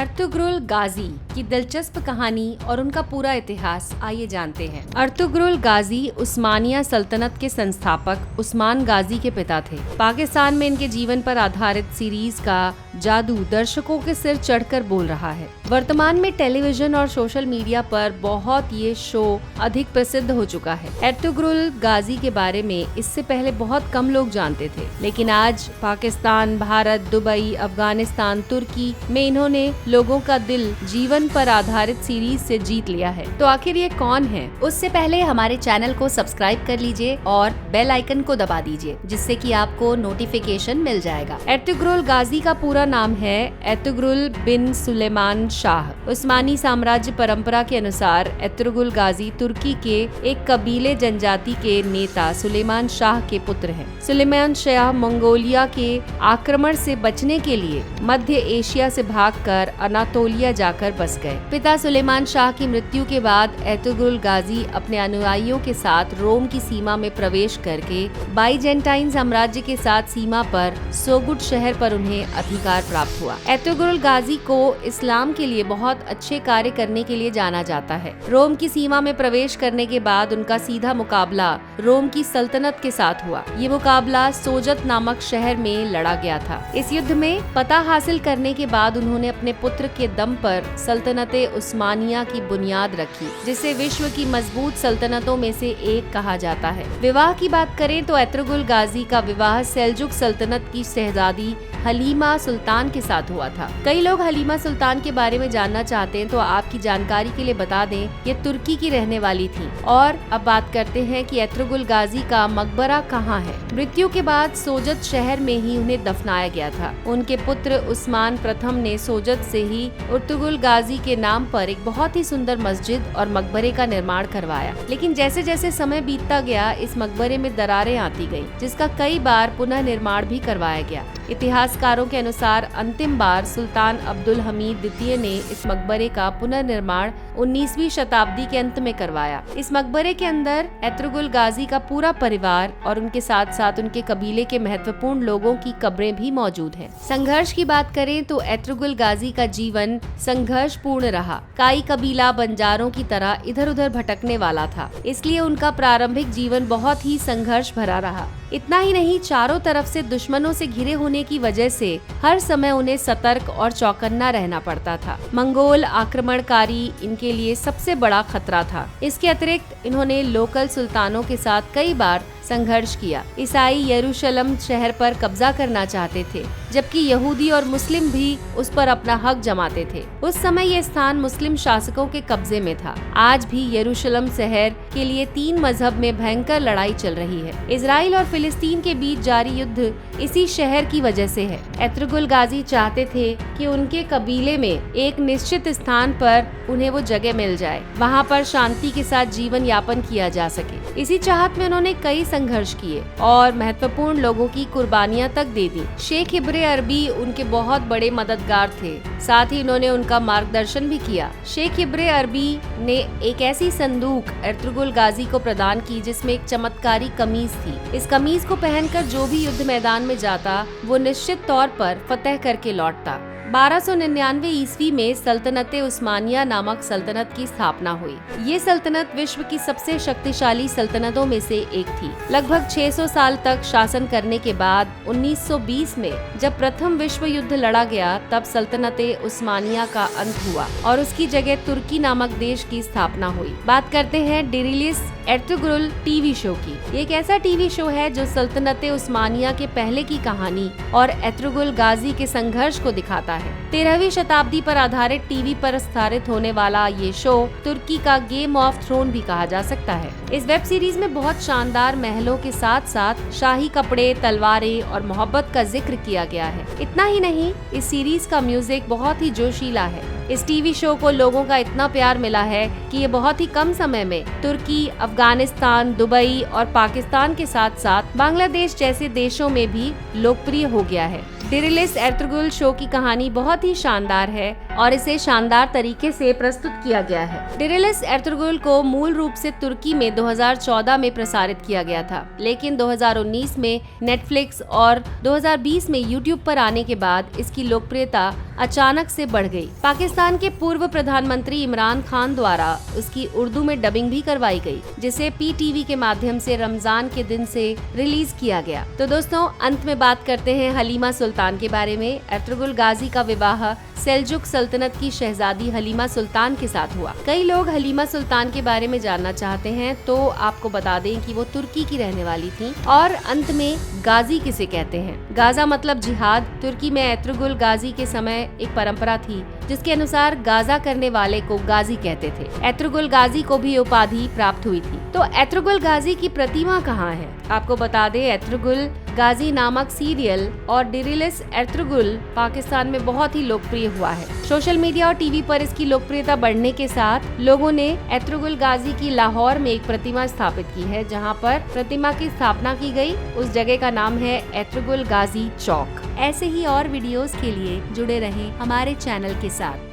Ertugrul गाजी की दिलचस्प कहानी और उनका पूरा इतिहास आइए जानते हैं। अर्तुगरुल गाजी उस्मानिया सल्तनत के संस्थापक उस्मान गाजी के पिता थे। पाकिस्तान में इनके जीवन पर आधारित सीरीज का जादू दर्शकों के सिर चढ़कर बोल रहा है। वर्तमान में टेलीविजन और सोशल मीडिया पर बहुत ये शो अधिक प्रसिद्ध हो चुका है। अर्तुगरुल गाजी के बारे में इससे पहले बहुत कम लोग जानते थे, लेकिन आज पाकिस्तान, भारत, दुबई, अफगानिस्तान, तुर्की में इन्होंने लोगों का दिल जीवन पर आधारित सीरीज से जीत लिया है। तो आखिर ये कौन है? उससे पहले हमारे चैनल को सब्सक्राइब कर लीजिए और बेल आइकन को दबा दीजिए, जिससे कि आपको नोटिफिकेशन मिल जाएगा। अर्तुगरुल गाजी का पूरा नाम है अर्तुगरुल बिन सुलेमान शाह। उस्मानी साम्राज्य परंपरा के अनुसार अर्तुगरुल गाजी तुर्की के एक कबीले जनजाति के नेता सुलेमान शाह के पुत्र हैं। सुलेमान शाह मंगोलिया के आक्रमण से बचने के लिए मध्य एशिया से भागकर अनातोलिया जाकर बस गए। पिता सुलेमान शाह की मृत्यु के बाद अर्तुगरुल गाजी अपने अनुयायियों के साथ रोम की सीमा में प्रवेश करके बाइजेंटाइन साम्राज्य के साथ सीमा पर सोगुट शहर पर उन्हें अधिकार प्राप्त हुआ। अर्तुगरुल गाजी को इस्लाम के लिए बहुत अच्छे कार्य करने के लिए जाना जाता है। रोम की सीमा में प्रवेश करने के बाद उनका सीधा मुकाबला रोम की सल्तनत के साथ हुआ। ये मुकाबला सोजत नामक शहर में लड़ा गया था। इस युद्ध में फतह हासिल करने के बाद उन्होंने अपने पुत्र के दम पर सल्तनते उस्मानिया की बुनियाद रखी, जिसे विश्व की मजबूत सल्तनतों में से एक कहा जाता है। विवाह की बात करें तो अर्तुगरुल गाजी का विवाह सेल्जुक सल्तनत की शहजादी हलीमा सुल्तान के साथ हुआ था। कई लोग हलीमा सुल्तान के बारे में जानना चाहते हैं, तो आपकी जानकारी के लिए बता दें, ये तुर्की की रहने वाली थी। और अब बात करते हैं कि अर्तुगरुल गाजी का मकबरा कहाँ है। मृत्यु के बाद सोजत शहर में ही उन्हें दफनाया गया था। उनके पुत्र उस्मान प्रथम ने सोजत से ही अर्तुगरुल गाजी के नाम पर एक बहुत ही सुंदर मस्जिद और मकबरे का निर्माण करवाया। लेकिन जैसे जैसे समय बीतता गया, इस मकबरे में दरारें आती गयी, जिसका कई बार पुनः निर्माण भी करवाया गया। इतिहासकारों के अनुसार अंतिम बार सुल्तान अब्दुल हमीद द्वितीय ने इस मकबरे का पुनर्निर्माण 19वीं शताब्दी के अंत में करवाया। इस मकबरे के अंदर अर्तुगरुल गाजी का पूरा परिवार और उनके साथ साथ उनके कबीले के महत्वपूर्ण लोगों की कब्रें भी मौजूद हैं। संघर्ष की बात करें तो अर्तुगरुल गाजी का जीवन संघर्ष पूर्ण रहा। काई कबीला बंजारों की तरह इधर उधर भटकने वाला था, इसलिए उनका प्रारंभिक जीवन बहुत ही संघर्ष भरा रहा। इतना ही नहीं, चारों तरफ से दुश्मनों से घिरे होने की वजह से हर समय उन्हें सतर्क और चौकन्ना रहना पड़ता था। मंगोल आक्रमणकारी इनके लिए सबसे बड़ा खतरा था। इसके अतिरिक्त इन्होंने लोकल सुल्तानों के साथ कई बार संघर्ष किया। ईसाई यरूशलेम शहर पर कब्जा करना चाहते थे, जबकि यहूदी और मुस्लिम भी उस पर अपना हक जमाते थे। उस समय यह स्थान मुस्लिम शासकों के कब्जे में था। आज भी यरूशलेम शहर के लिए 3 मजहब में भयंकर लड़ाई चल रही है। इजराइल और फिलिस्तीन के बीच जारी युद्ध इसी शहर की वजह से है। अर्तुगरुल गाजी चाहते थे कि उनके कबीले में एक निश्चित स्थान पर उन्हें वो जगह मिल जाए, वहाँ पर शांति के साथ जीवन यापन किया जा सके। इसी चाहत में उन्होंने कई संघर्ष किए और महत्वपूर्ण लोगों की कुर्बानियां तक दे दी। शेख इब्रे अरबी उनके बहुत बड़े मददगार थे, साथ ही उन्होंने उनका मार्गदर्शन भी किया। शेख इब्रे अरबी ने एक ऐसी संदूक अर्तुगरुल गाजी को प्रदान की जिसमें एक चमत्कारी कमीज थी। इस कमीज को पहनकर जो भी युद्ध मैदान में जाता, वो निश्चित तौर पर फतह करके लौटता। 1299 ईस्वी में सल्तनते उस्मानिया नामक सल्तनत की स्थापना हुई। ये सल्तनत विश्व की सबसे शक्तिशाली सल्तनतों में से एक थी। लगभग 600 साल तक शासन करने के बाद 1920 में जब प्रथम विश्व युद्ध लड़ा गया, तब सल्तनते उस्मानिया का अंत हुआ और उसकी जगह तुर्की नामक देश की स्थापना हुई। बात करते हैं डिरिलिस अर्तुगरुल टीवी शो की। ये एक ऐसा टीवी शो है जो सल्तनते उस्मानिया के पहले की कहानी और अर्तुगरुल गाजी के संघर्ष को दिखाता है। 13वीं शताब्दी पर आधारित टीवी पर प्रसारित होने वाला ये शो तुर्की का गेम ऑफ थ्रोन भी कहा जा सकता है। इस वेब सीरीज में बहुत शानदार महलों के साथ साथ शाही कपड़े, तलवारें और मोहब्बत का जिक्र किया गया है। इतना ही नहीं, इस सीरीज का म्यूजिक बहुत ही जोशीला है। इस टीवी शो को लोगों का इतना प्यार मिला है कि ये बहुत ही कम समय में तुर्की, अफगानिस्तान, दुबई और पाकिस्तान के साथ साथ बांग्लादेश जैसे देशों में भी लोकप्रिय हो गया है। डिरिलिस अर्तुगरुल शो की कहानी बहुत ही शानदार है और इसे शानदार तरीके से प्रस्तुत किया गया है। डिरिलिस एर्तुग्रुल को मूल रूप से तुर्की में 2014 में प्रसारित किया गया था, लेकिन 2019 में नेटफ्लिक्स और 2020 में यूट्यूब पर आने के बाद इसकी लोकप्रियता अचानक से बढ़ गई। पाकिस्तान के पूर्व प्रधानमंत्री इमरान खान द्वारा उसकी उर्दू में डबिंग भी करवाई गई, जिसे PTV के माध्यम से रमजान के दिन से रिलीज किया गया। तो दोस्तों, अंत में बात करते हैं हलीमा सुल्तान के बारे में। एर्तुग्रुल गाजी का विवाह सेल्जुक सल्तनत की शहजादी हलीमा सुल्तान के साथ हुआ। कई लोग हलीमा सुल्तान के बारे में जानना चाहते हैं, तो आपको बता दें कि वो तुर्की की रहने वाली थी। और अंत में गाजी किसे कहते हैं? गाजा मतलब जिहाद। तुर्की में एर्तुग्रुल गाजी के समय एक परंपरा थी जिसके अनुसार गाजा करने वाले को गाजी कहते थे। एर्तुग्रुल गाजी को भी उपाधि प्राप्त हुई थी। तो एर्तुग्रुल गाजी की प्रतिमा कहाँ है? आपको बता दें, एर्तुग्रुल गाजी नामक सीरियल और डिरिलिस एर्तुग्रुल पाकिस्तान में बहुत ही लोकप्रिय हुआ है। सोशल मीडिया और टीवी पर इसकी लोकप्रियता बढ़ने के साथ लोगों ने एर्तुग्रुल गाजी की लाहौर में एक प्रतिमा स्थापित की है, जहां पर प्रतिमा की स्थापना की गई। उस जगह का नाम है एर्तुग्रुल गाजी चौक। ऐसे ही और वीडियोस के लिए जुड़े रहें हमारे चैनल के साथ।